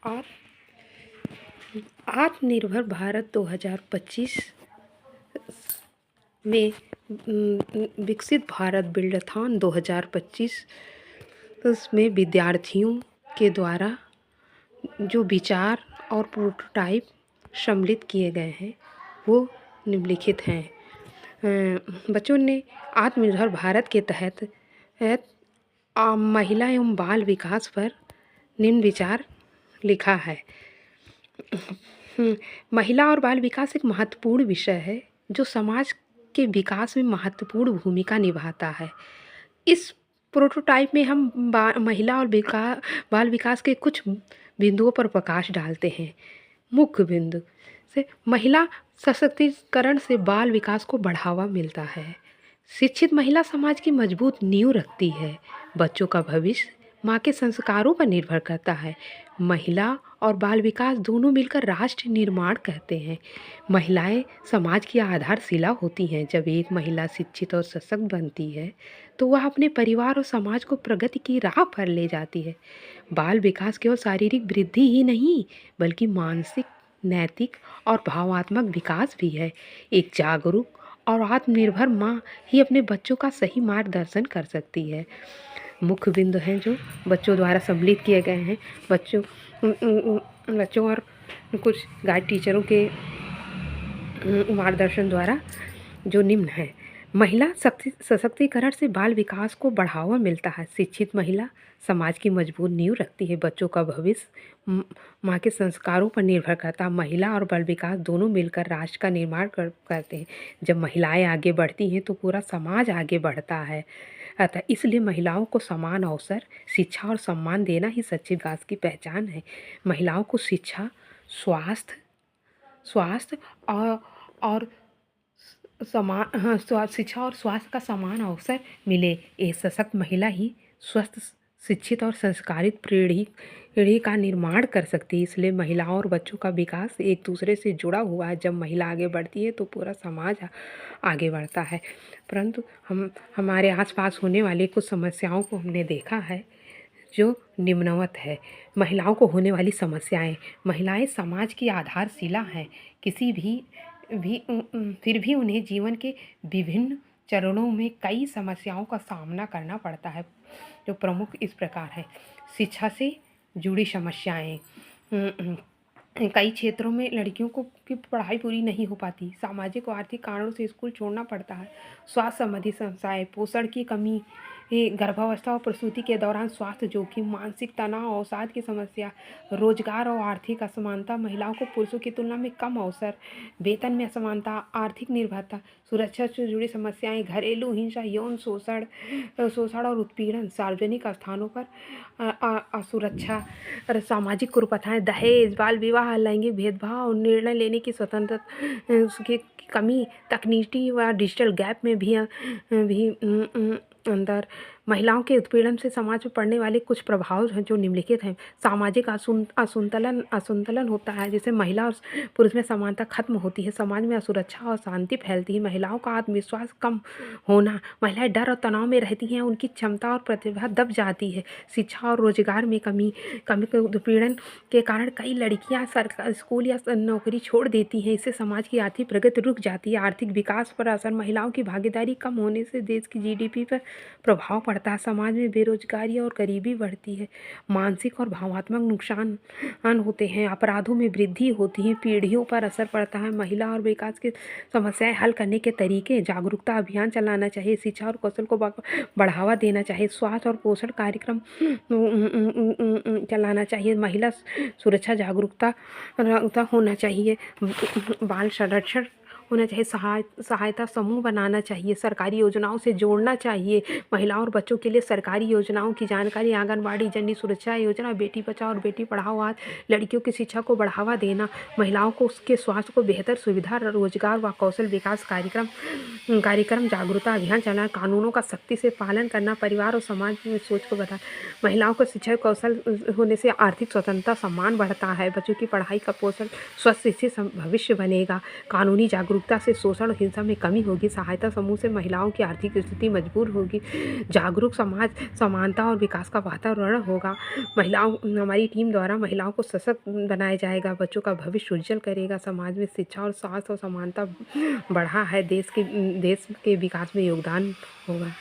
और आत्मनिर्भर भारत 2025 में विकसित भारत बिल्डथॉन 2025 उसमें विद्यार्थियों के द्वारा जो विचार और प्रोटोटाइप सम्मिलित किए गए हैं वो निम्नलिखित हैं। बच्चों ने आत्मनिर्भर भारत के तहत महिला एवं बाल विकास पर निम्न विचार लिखा है। महिला और बाल विकास एक महत्वपूर्ण विषय है जो समाज के विकास में महत्वपूर्ण भूमिका निभाता है। इस प्रोटोटाइप में हम महिला और बाल विकास के कुछ बिंदुओं पर प्रकाश डालते हैं। मुख्य बिंदु से महिला सशक्तिकरण से बाल विकास को बढ़ावा मिलता है। शिक्षित महिला समाज की मजबूत नींव रखती है। बच्चों का भविष्य माँ के संस्कारों पर निर्भर करता है। महिला और बाल विकास दोनों मिलकर राष्ट्र निर्माण करते हैं। महिलाएं समाज की आधारशिला होती हैं। जब एक महिला शिक्षित और सशक्त बनती है तो वह अपने परिवार और समाज को प्रगति की राह पर ले जाती है। बाल विकास केवल शारीरिक वृद्धि ही नहीं बल्कि मानसिक, नैतिक और भावनात्मक विकास भी है। एक जागरूक और आत्मनिर्भर माँ ही अपने बच्चों का सही मार्गदर्शन कर सकती है। मुख्य बिंदु हैं जो बच्चों द्वारा सम्मिलित किए गए हैं। बच्चों और कुछ गाइड टीचरों के मार्गदर्शन द्वारा जो निम्न है। महिला सशक्तिकरण से बाल विकास को बढ़ावा मिलता है। शिक्षित महिला समाज की मजबूत नींव रखती है। बच्चों का भविष्य माँ के संस्कारों पर निर्भर करता है। महिला और बाल विकास दोनों मिलकर राष्ट्र का निर्माण करते हैं। जब महिलाएं आगे बढ़ती हैं तो पूरा समाज आगे बढ़ता है। अतः इसलिए महिलाओं को समान अवसर, शिक्षा और सम्मान देना ही सच्चे विकास की पहचान है। महिलाओं को शिक्षा, स्वास्थ्य और शिक्षा और स्वास्थ्य का समान अवसर मिले। एक सशक्त महिला ही स्वस्थ, शिक्षित और संस्कारित पीढ़ी का निर्माण कर सकती है। इसलिए महिलाओं और बच्चों का विकास एक दूसरे से जुड़ा हुआ है। जब महिला आगे बढ़ती है तो पूरा समाज आगे बढ़ता है। परंतु हमारे आसपास होने वाली कुछ समस्याओं को हमने देखा है जो निम्नवत है। महिलाओं को होने वाली समस्याएं। महिलाएं समाज की आधारशिला हैं। फिर भी उन्हें जीवन के विभिन्न चरणों में कई समस्याओं का सामना करना पड़ता है जो प्रमुख इस प्रकार है। शिक्षा से जुड़ी समस्याएं। कई क्षेत्रों में लड़कियों की पढ़ाई पूरी नहीं हो पाती। सामाजिक और आर्थिक कारणों से स्कूल छोड़ना पड़ता है। स्वास्थ्य संबंधी समस्याएं, पोषण की कमी, गर्भावस्था और प्रसूति के दौरान स्वास्थ्य जोखिम, मानसिक तनाव, अवसाद की समस्या, रोजगार और आर्थिक असमानता, महिलाओं को पुरुषों की तुलना में कम अवसर, वेतन में असमानता, आर्थिक निर्भरता, सुरक्षा से जुड़ी समस्याएं, घरेलू हिंसा, यौन शोषण और उत्पीड़न, सार्वजनिक स्थानों पर असुरक्षा, सामाजिक कुप्रथाएं, दहेज, बाल विवाह, लैंगिक भेदभाव, निर्णय लेने की स्वतंत्रता की कमी, तकनीकी व डिजिटल गैप में भी अंदर। महिलाओं के उत्पीड़न से समाज में पड़ने वाले कुछ प्रभाव हैं जो निम्नलिखित हैं। सामाजिक असंतुलन होता है, जिससे महिला और पुरुष में समानता खत्म होती है। समाज में असुरक्षा और शांति फैलती है। महिलाओं का आत्मविश्वास कम होना, महिलाएं डर और तनाव में रहती हैं, उनकी क्षमता और प्रतिभा दब जाती है। शिक्षा और रोजगार में कमी के उत्पीड़न के कारण कई लड़कियां सरकारी स्कूल या नौकरी छोड़ देती हैं। इससे समाज की आर्थिक प्रगति रुक जाती है। आर्थिक विकास पर असर। महिलाओं की भागीदारी कम होने से देश की जीडीपी पर प्रभाव पड़ता है। समाज में बेरोजगारी और गरीबी बढ़ती है। मानसिक और भावनात्मक नुकसान होते हैं। अपराधों में वृद्धि होती है। पीढ़ियों पर असर पड़ता है। महिला और विकास की समस्याएं हल करने के तरीके। जागरूकता अभियान चलाना चाहिए। शिक्षा और कौशल को बढ़ावा देना चाहिए। स्वास्थ्य और पोषण कार्यक्रम चलाना चाहिए। महिला सुरक्षा जागरूकता होना चाहिए। बाल संरक्षण होना चाहिए। सहायता समूह बनाना चाहिए। सरकारी योजनाओं से जोड़ना चाहिए। महिलाओं और बच्चों के लिए सरकारी योजनाओं की जानकारी, आंगनबाड़ी, जननी सुरक्षा योजना, बेटी बचाओ और बेटी पढ़ाओ आज, लड़कियों की शिक्षा को बढ़ावा देना, महिलाओं को उसके स्वास्थ्य को बेहतर सुविधा, रोजगार व कौशल विकास कार्यक्रम जागरूकता अभियान चलाना, कानूनों का सख्ती से पालन करना, परिवार और समाज में सोच को बढ़ाना। महिलाओं को शिक्षा कौशल होने से आर्थिक स्वतंत्रता, सम्मान बढ़ता है। बच्चों की पढ़ाई का पोषण, स्वस्थ शिक्षित भविष्य बनेगा। कानूनी जागरूकता जागरूकता से शोषण और हिंसा में कमी होगी। सहायता समूह से महिलाओं की आर्थिक स्थिति मजबूत होगी। जागरूक समाज, समानता और विकास का वातावरण होगा। महिलाओं हमारी टीम द्वारा महिलाओं को सशक्त बनाया जाएगा, बच्चों का भविष्य उज्जवल करेगा। समाज में शिक्षा और स्वास्थ्य और समानता बढ़ा है, देश के विकास में योगदान होगा।